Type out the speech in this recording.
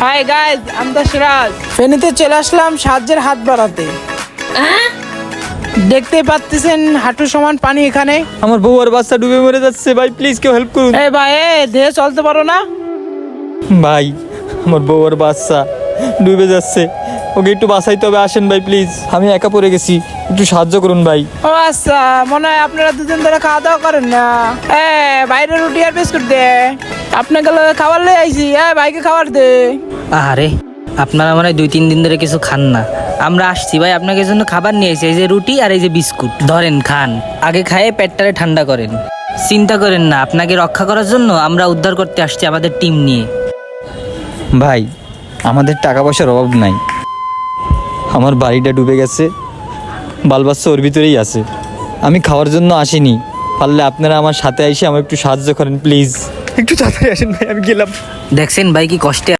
Hi guys, আমি তো সিরাজ। ফেনীতে চলে আসলাম সাহায্যের হাত বাড়াতে। দেখতেই পাচ্ছেন হাঁটু সমান পানি এখানে। আমার বউ আর বাচ্চা ডুবে মরে যাচ্ছে ভাই, প্লিজ কেউ হেল্প করুন। এই ভাই, দেহে চলতে পারো না? ভাই আমার বউ আর বাচ্চা ডুবে যাচ্ছে, ওকে একটু বাঁচাইতে হবে, আসেন ভাই প্লিজ। আমি একা পড়ে গেছি, একটু সাহায্য করুন ভাই। ও আচ্ছা, মনে হয় আপনারা দুজন ধরে খাওয়া দাওয়া করেন না। বাইরে রুটি আর বিস্কুট দে। আপনাকে খাবার লয়ে আইছি, ভাইকে খাবার দে। আরে আপনারা মানে 2-3 দিন ধরে কিছু খান না। আমরা আসছি ভাই আপনাকে জন্য খাবার নিয়ে এসেছি, এই যে রুটি আর এই যে বিস্কুট, ধরেন খান। আগে খায়ে পেটটারে ঠান্ডা করেন। চিন্তা করেন না, আপনাকে রক্ষা করার জন্য আমরা উদ্ধার করতে আসছি আমাদের টিম নিয়ে। ভাই আমাদের টাকা পয়সার অভাব নাই, আমার বাড়িটা ডুবে গেছে, বাল বাচ্চা ওর ভিতরেই আছে। আমি খাওয়ার জন্য আসিনি, পারলে আপনারা আমার সাথে এসে আমার একটু সাহায্য করেন প্লিজ। একটু তাড়াতাড়ি আসেন ভাই, আমি গেলাম। দেখছেন ভাই কি কষ্টে